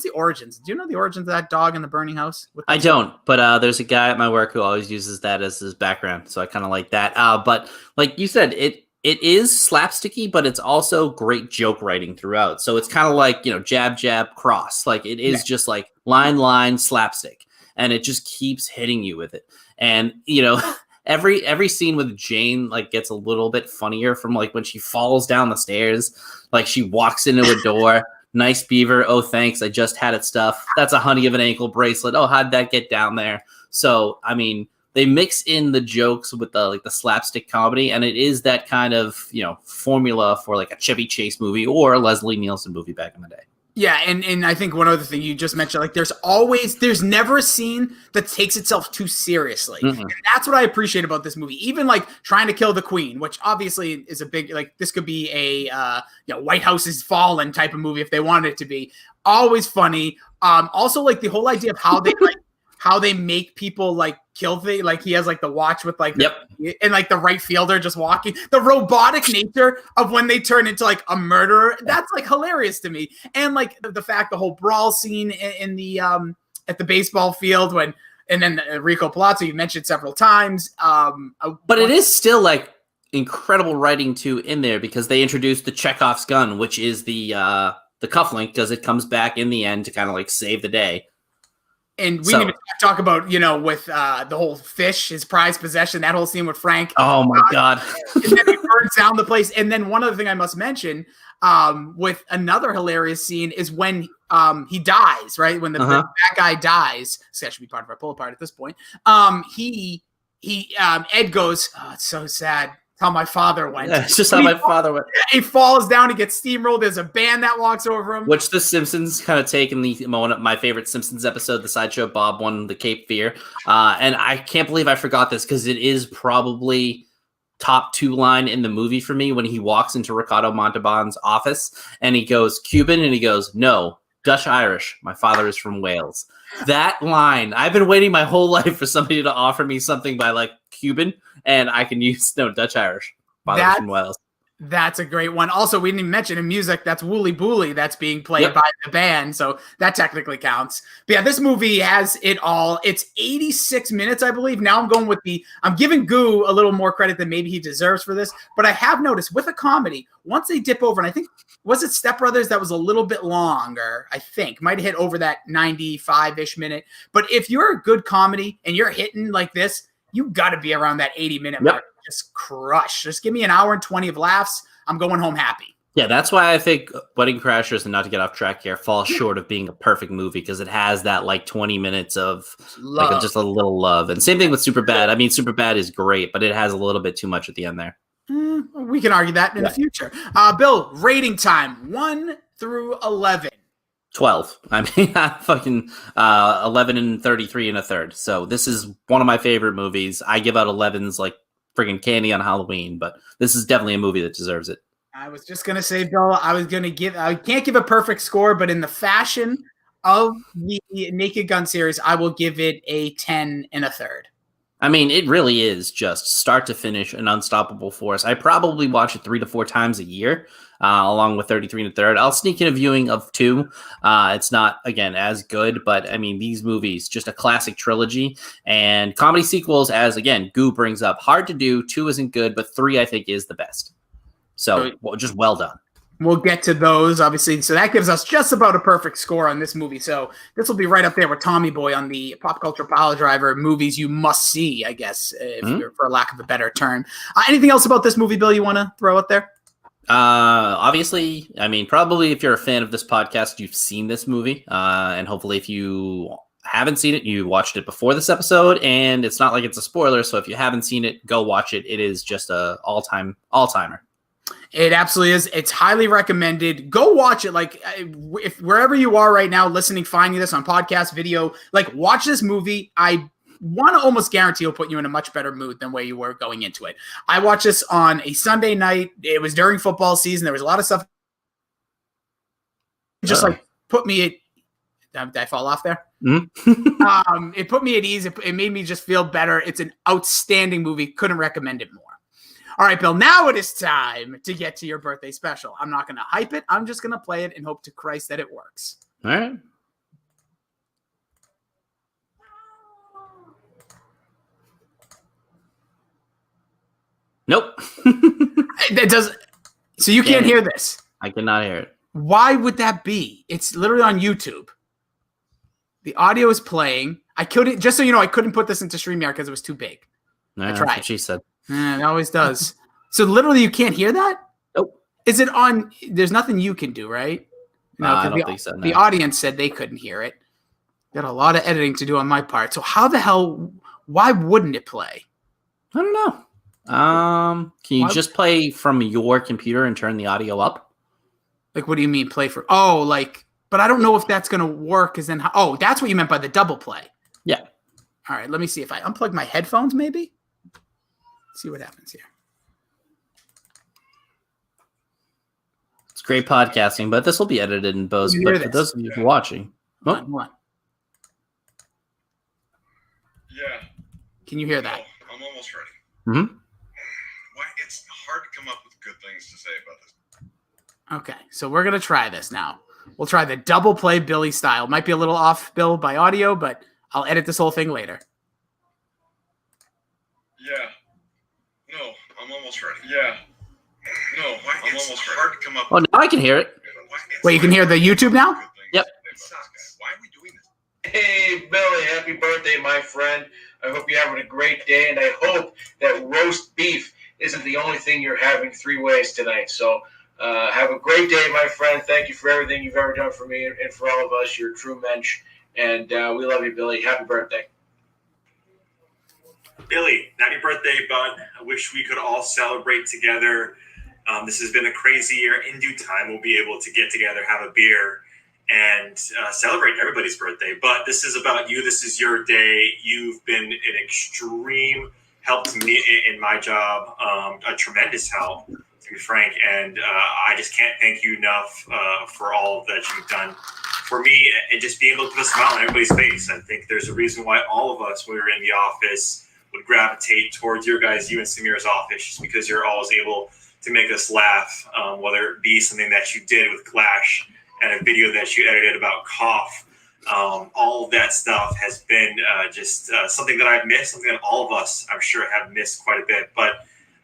the origins? Do you know the origins of that dog in the burning house? I don't, but there's a guy at my work who always uses that as his background. So I kind of like that. But like you said, it is slapsticky, but it's also great joke writing throughout. So it's kind of like, jab, jab, cross. Like it is just like line, slapstick. And it just keeps hitting you with it. And, every scene with Jane like gets a little bit funnier from like when she falls down the stairs, like she walks into a door. Nice beaver. Oh, thanks. I just had it stuffed. That's a honey of an ankle bracelet. Oh, how'd that get down there? So, I mean, they mix in the jokes with the slapstick comedy, and it is that kind of formula for like a Chevy Chase movie or a Leslie Nielsen movie back in the day. Yeah, and I think one other thing you just mentioned, like there's never a scene that takes itself too seriously. Mm-hmm. And that's what I appreciate about this movie. Even like Trying to Kill the Queen, which obviously is a big, like this could be a White House is Fallen type of movie if they wanted it to be. Always funny. Also like the whole idea of how they make people like kill things. Like he has like the watch with like, and like the right fielder just walking, the robotic nature of when they turn into like a murderer. That's like hilarious to me. And like the fact, the whole brawl scene in the, at the baseball field and then Rico Palazzo, you mentioned several times. But it is still like incredible writing too in there because they introduced the Chekhov's gun, which is the cufflink because it comes back in the end to kind of like save the day. And we didn't even talk about, with the whole fish, his prized possession, that whole scene with Frank. Oh, my God. And then he burns down the place. And then one other thing I must mention with another hilarious scene is when he dies, right? When the bad guy dies. So that should be part of our pull apart at this point. Ed goes, oh, it's so sad. How my father went. Yeah, it's just how my father went. He falls down, he gets steamrolled. There's a band that walks over him. Which the Simpsons kind of take in my favorite Simpsons episode, the Sideshow Bob one, the Cape Fear. And I can't believe I forgot this because it is probably top 2 line in the movie for me when he walks into Ricardo Montalbán's office and he goes, Cuban, and he goes, no, Dutch Irish. My father is from Wales. That line, I've been waiting my whole life for somebody to offer me something by like Cuban, and I can use Dutch Irish. Father's from Wales. That's a great one. Also, we didn't even mention in music, that's Wooly Booly that's being played by the band, so that technically counts. But yeah, this movie has it all. It's 86 minutes, I believe. Now I'm giving Goo a little more credit than maybe he deserves for this, but I have noticed with a comedy, once they dip over, and I think, was it Step Brothers that was a little bit longer, I think. Might have hit over that 95-ish minute. But if you're a good comedy and you're hitting like this, you got to be around that 80-minute mark. Just crush. Just give me an hour and 20 of laughs. I'm going home happy. Yeah, that's why I think Wedding Crashers, and not to get off track here, falls short of being a perfect movie because it has that like 20 minutes of like just a little love. And same thing with Superbad. I mean, Superbad is great, but it has a little bit too much at the end there. We can argue that in the future. Bill, rating time 1 through 11. 12. I mean, fucking 11 and 33 and a third. So this is one of my favorite movies. I give out 11s like friggin' candy on Halloween, but this is definitely a movie that deserves it. I was just going to say, Bill, I can't give a perfect score, but in the fashion of the Naked Gun series, I will give it a 10 and a third. I mean, it really is just start to finish an unstoppable force. I probably watch it 3 to 4 times a year, along with 33 and a third. I'll sneak in a viewing of 2. It's not, again, as good, but I mean, these movies, just a classic trilogy. And comedy sequels, as again, Goo brings up, hard to do. 2 isn't good, but 3, I think, is the best. So just well done. We'll get to those, obviously. So that gives us just about a perfect score on this movie. So this will be right up there with Tommy Boy on the Pop Culture Piledriver movies you must see, I guess, for lack of a better term. Anything else about this movie, Bill, you want to throw out there? Obviously, I mean, probably if you're a fan of this podcast, you've seen this movie. And hopefully if you haven't seen it, you watched it before this episode. And it's not like it's a spoiler. So if you haven't seen it, go watch it. It is just a all-timer. It absolutely is. It's highly recommended. Go watch it. Like, if wherever you are right now listening, finding this on podcast, video, like, watch this movie. I want to almost guarantee it'll put you in a much better mood than where you were going into it. I watched this on a Sunday night. It was during football season. There was a lot of stuff. Just like put me at, did I fall off there? Mm-hmm. It put me at ease. It made me just feel better. It's an outstanding movie. Couldn't recommend it more. All right, Bill, now it is time to get to your birthday special. I'm not going to hype it. I'm just going to play it and hope to Christ that it works. All right. Nope. That does. So you can't hear this. I cannot hear it. Why would that be? It's literally on YouTube. The audio is playing. I couldn't, just so you know, I couldn't put this into StreamYard because it was too big. I tried. That's what she said. It always does. So literally you can't hear that? Nope. Is it on? There's nothing you can do, right? No, I don't think so. No. The audience said they couldn't hear it. Got a lot of editing to do on my part. So how the hell, why wouldn't it play? I don't know. Can you just play from your computer and turn the audio up? Like, what do you mean play for? Oh, like, but I don't know if that's going to work. Because then, that's what you meant by the double play. Yeah. All right, let me see if I unplug my headphones, maybe. See what happens here. It's great podcasting, but this will be edited in both. But for those of you watching, what? Yeah. Can you hear that? Oh, I'm almost ready. Mm-hmm. Why? It's hard to come up with good things to say about this. Okay, so we're gonna try this now. We'll try the double play Billy style. Might be a little off, Bill, by audio, but I'll edit this whole thing later. Yeah. No, I'm almost ready. Yeah. No, why? I'm almost hard to come up. Oh, now I can hear it. Wait, you can hear the YouTube now? Yep. Why are we doing this? Hey, Billy, happy birthday, my friend. I hope you're having a great day, and I hope that roast beef isn't the only thing you're having 3 ways tonight. So have a great day, my friend. Thank you for everything you've ever done for me and for all of us. You're a true mensch, and we love you, Billy. Happy birthday. Billy, happy birthday, bud. I wish we could all celebrate together. This has been a crazy year. In due time, we'll be able to get together, have a beer, and celebrate everybody's birthday. But this is about you. This is your day. You've been an extreme help to me in my job, a tremendous help, to be frank. And I just can't thank you enough for all that you've done for me, and just being able to put a smile on everybody's face. I think there's a reason why all of us, when we were in the office, would gravitate towards you and Samir's office, just because you're always able to make us laugh, whether it be something that you did with Clash and a video that you edited about cough. All of that stuff has been just something that I've missed, something that all of us, I'm sure, have missed quite a bit. But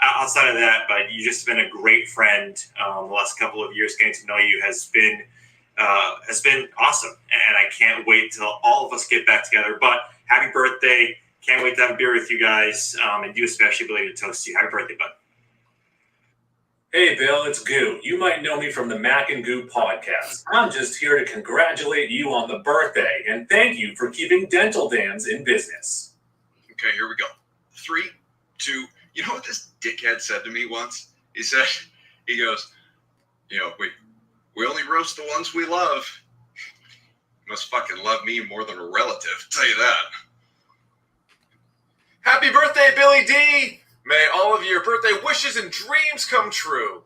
outside of that, but you've just been a great friend. The last couple of years getting to know you has been awesome. And I can't wait till all of us get back together. But happy birthday. Can't wait to have a beer with you guys. And you especially, Billy, to toast you. Happy birthday, bud. Hey, Bill, it's Goo. You might know me from the Mac and Goo podcast. I'm just here to congratulate you on the birthday and thank you for keeping Dental Dams in business. Okay, here we go. 3, 2. You know what this dickhead said to me once? He goes, we only roast the ones we love. You must fucking love me more than a relative, I'll tell you that. Happy birthday, Billy D! May all of your birthday wishes and dreams come true.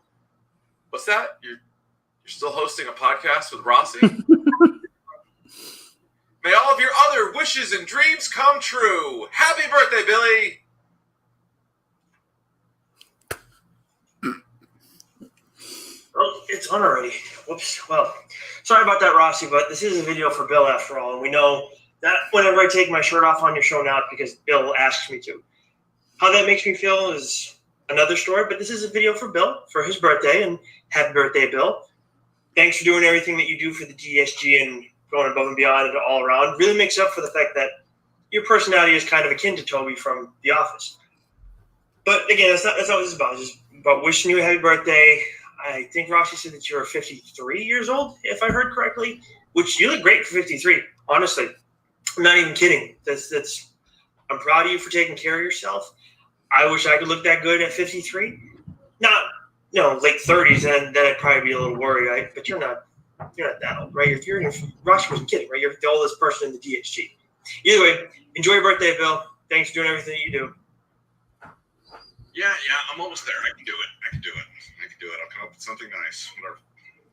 What's that? You're still hosting a podcast with Rossi? May all of your other wishes and dreams come true. Happy birthday, Billy! Oh, it's on already. Whoops. Well, sorry about that, Rossi, but this is a video for Bill after all, and we know that whenever I take my shirt off on your show now, it's because Bill asks me to. How that makes me feel is another story, but this is a video for Bill for his birthday, and happy birthday, Bill. Thanks for doing everything that you do for the DSG and going above and beyond and all around. Really makes up for the fact that your personality is kind of akin to Toby from The Office. But again, that's not what this is about. It's just about wishing you a happy birthday. I think Rossi said that you're 53 years old, if I heard correctly, which you look great for 53, honestly. I'm not even kidding. I'm proud of you for taking care of yourself. I wish I could look that good at 53. Not, late 30s, and then I'd probably be a little worried, right? But you're not that old, right? Rossi wasn't kidding, right? You're the oldest person in the DHG. Either way, enjoy your birthday, Bill. Thanks for doing everything you do. Yeah, I'm almost there. I can do it. I'll come up with something nice. Whatever.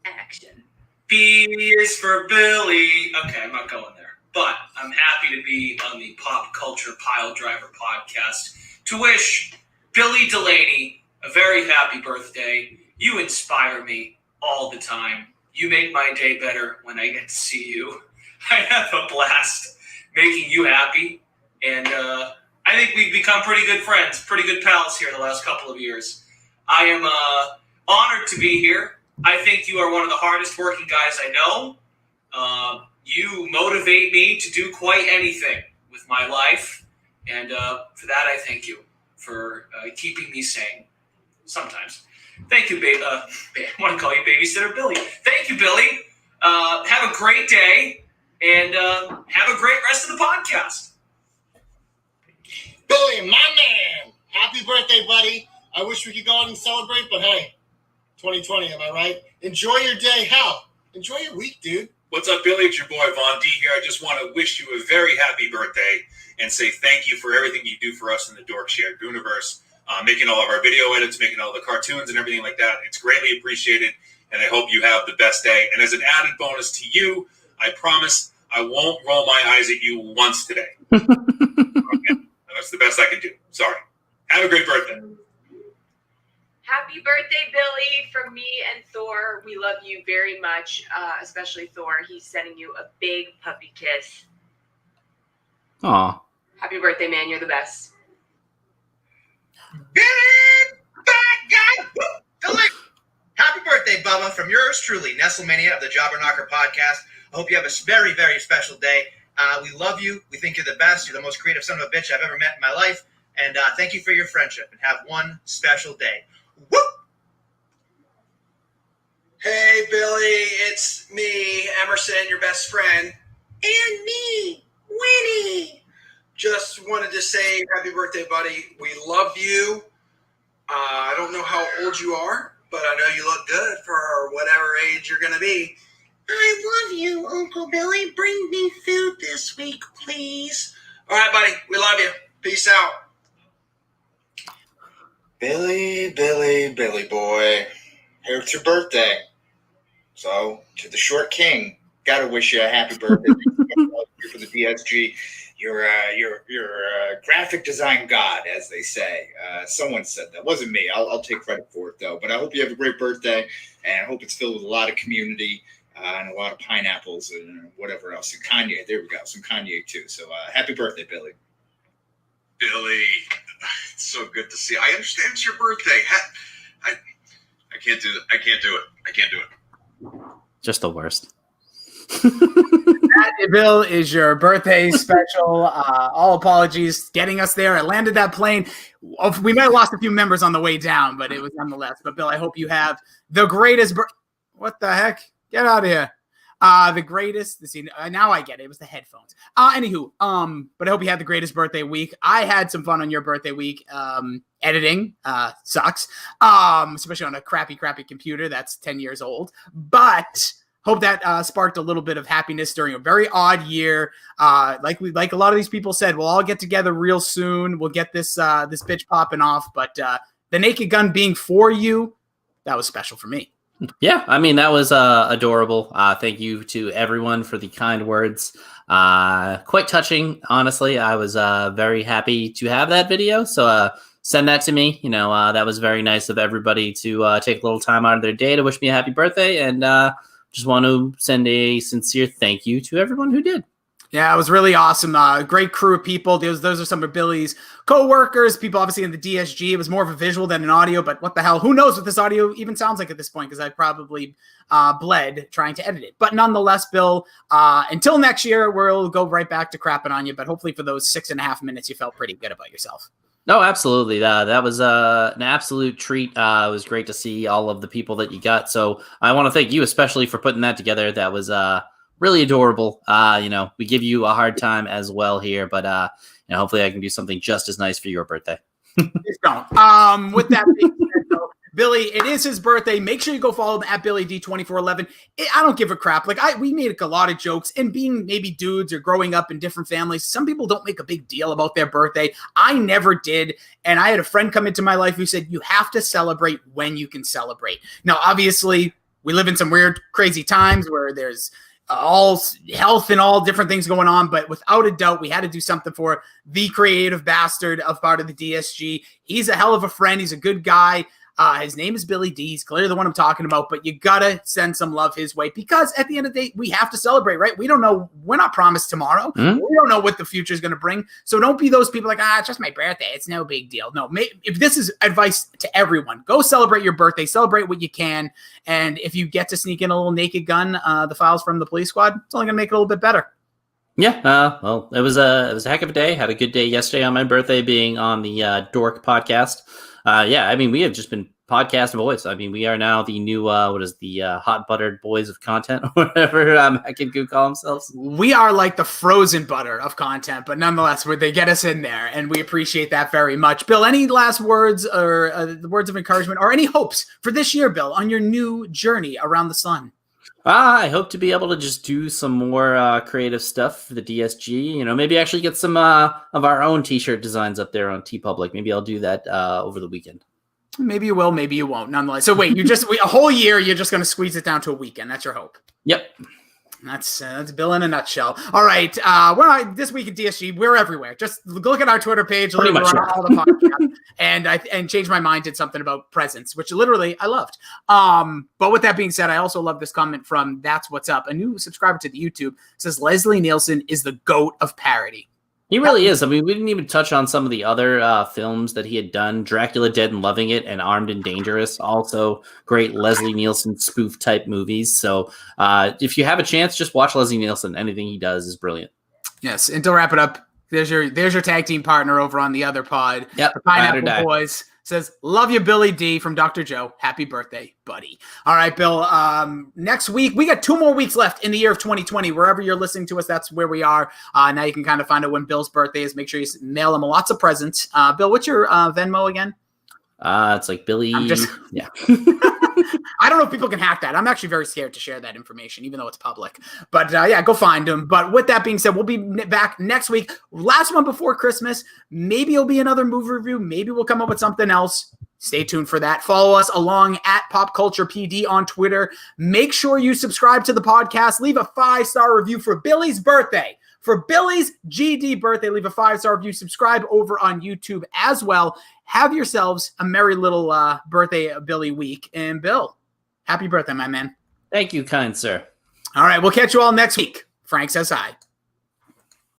Action. B is for Billy. Okay, I'm not going there. But I'm happy to be on the Pop Culture Piledriver podcast to wish Billy Delaney a very happy birthday. You inspire me all the time. You make my day better when I get to see you. I have a blast making you happy. And I think we've become pretty good friends, pretty good pals here the last couple of years. I am honored to be here. I think you are one of the hardest working guys I know. You motivate me to do quite anything with my life. And for that, I thank you for keeping me sane sometimes. Thank you, baby. I want to call you Babysitter Billy. Thank you, Billy. Have a great day and have a great rest of the podcast. Billy, my man. Happy birthday, buddy. I wish we could go out and celebrate, but hey, 2020, am I right? Enjoy your day. Hell, enjoy your week, dude. What's up, Billy? It's your boy, Von D here. I just want to wish you a very happy birthday and say thank you for everything you do for us in the Dork Shared Universe, making all of our video edits, making all the cartoons and everything like that. It's greatly appreciated, and I hope you have the best day. And as an added bonus to you, I promise I won't roll my eyes at you once today. Okay? That's the best I can do. Sorry. Have a great birthday. Happy birthday, Billy, from me and Thor. We love you very much, especially Thor. He's sending you a big puppy kiss. Aw. Happy birthday, man. You're the best. Billy, bad guy. Happy birthday, Bubba, from yours truly, Nestlemania of the Jobber Knocker podcast. I hope you have a very, very special day. We love you. We think you're the best. You're the most creative son of a bitch I've ever met in my life. And thank you for your friendship. And have one special day. Woo! Hey, Billy, it's me, Emerson, your best friend. And me, Winnie. Just wanted to say happy birthday, buddy. We love you. I don't know how old you are, but I know you look good for whatever age you're going to be. I love you, Uncle Billy. Bring me food this week, please. All right, buddy. We love you. Peace out. Billy, Billy, Billy boy. Here it's your birthday. So, to the short king, Gotta wish you a happy birthday for the DSG. You're a graphic design god, as they say. Someone said that. Wasn't me. I'll take credit for it, though. But I hope you have a great birthday, and I hope it's filled with a lot of community and a lot of pineapples and whatever else. And Kanye. There we go. Some Kanye, too. So happy birthday, Billy. Billy, it's so good to see. I understand it's your birthday. I can't do it. I can't do it. Just the worst. That, Bill, is your birthday special. All apologies getting us there. I landed that plane. We might have lost a few members on the way down, but it was nonetheless. But Bill, I hope you have the greatest. What the heck? Get out of here. The greatest. Now I get it. It was the headphones. Anywho, but I hope you had the greatest birthday week. I had some fun on your birthday week. Editing sucks, especially on a crappy computer that's 10 years old. But hope that sparked a little bit of happiness during a very odd year. Like a lot of these people said, we'll all get together real soon. We'll get this bitch popping off. But the Naked Gun being for you, that was special for me. Yeah, I mean, that was adorable. Thank you to everyone for the kind words. Quite touching, honestly. I was very happy to have that video. So send that to me. That was very nice of everybody to take a little time out of their day to wish me a happy birthday. And just want to send a sincere thank you to everyone who did. Yeah, it was really awesome. Great crew of people. Those are some of Billy's co-workers, people obviously in the DSG. It was more of a visual than an audio, but what the hell? Who knows what this audio even sounds like at this point, because I probably bled trying to edit it. But nonetheless, Bill, until next year, we'll go right back to crapping on you. But hopefully for those 6.5 minutes, you felt pretty good about yourself. No, absolutely. That was an absolute treat. It was great to see all of the people that you got. So I want to thank you especially for putting that together. That was really adorable. We give you a hard time as well here, but hopefully I can do something just as nice for your birthday. Please don't. With that being said, though, Billy, it is his birthday. Make sure you go follow him at Billy D2411. I don't give a crap. We made a lot of jokes, and being maybe dudes or growing up in different families, some people don't make a big deal about their birthday. I never did, and I had a friend come into my life who said, you have to celebrate when you can celebrate. Now, obviously, we live in some weird, crazy times where there's all health and all different things going on, but without a doubt, we had to do something for the creative bastard of part of the DSG. He's a hell of a friend. He's a good guy. His name is Billy D. He's clearly the one I'm talking about, but you gotta send some love his way because at the end of the day, we have to celebrate, right? We don't know. We're not promised tomorrow. We don't know what the future is going to bring. So don't be those people like, it's just my birthday. It's no big deal. No, if this is advice to everyone, go celebrate your birthday, celebrate what you can. And if you get to sneak in a little Naked Gun, the files from the police squad, it's only going to make it a little bit better. Yeah, well, it was a heck of a day. Had a good day yesterday on my birthday being on the Dork podcast. Yeah, I mean, we have just been podcast boys. I mean, we are now the new, hot buttered boys of content, or whatever Mac and Goo call themselves. We are like the frozen butter of content, but nonetheless, they get us in there, and we appreciate that very much. Bill, any last words or words of encouragement or any hopes for this year, Bill, on your new journey around the sun? I hope to be able to just do some more creative stuff for the DSG. Maybe actually get some of our own T-shirt designs up there on TeePublic. Maybe I'll do that over the weekend. Maybe you will, maybe you won't. Nonetheless, so wait, a whole year, you're just going to squeeze it down to a weekend. That's your hope. Yep. That's Bill in a nutshell. All right, we're not, this week at DSG. We're everywhere. Just look at our Twitter page, all the podcasts, and change my mind. Did something about presents, which literally I loved. But with that being said, I also love this comment from That's What's Up, a new subscriber to the YouTube. Says Leslie Nielsen is the GOAT of parody. He really is. I mean, we didn't even touch on some of the other films that he had done. Dracula Dead and Loving It and Armed and Dangerous. Also great Leslie Nielsen spoof type movies. So if you have a chance, just watch Leslie Nielsen. Anything he does is brilliant. Yes. And to wrap it up, there's your tag team partner over on the other pod. Yep. The Pineapple Boys. Says, love you, Billy D from Dr. Joe. Happy birthday, buddy. All right, Bill. Next week, we got 2 more weeks left in the year of 2020. Wherever you're listening to us, that's where we are. Now you can kind of find out when Bill's birthday is. Make sure you mail him lots of presents. Bill, what's your Venmo again? It's like Billy. Yeah. I don't know if people can hack that. I'm actually very scared to share that information, even though it's public. But yeah, go find him. But with that being said, we'll be back next week. Last one before Christmas. Maybe it'll be another movie review. Maybe we'll come up with something else. Stay tuned for that. Follow us along at Pop Culture PD on Twitter. Make sure you subscribe to the podcast. Leave a 5-star review for Billy's birthday. For Billy's GD birthday, leave a 5-star review. Subscribe over on YouTube as well. Have yourselves a merry little birthday Billy week. And Bill, happy birthday, my man. Thank you, kind sir. All right, we'll catch you all next week. Frank says hi.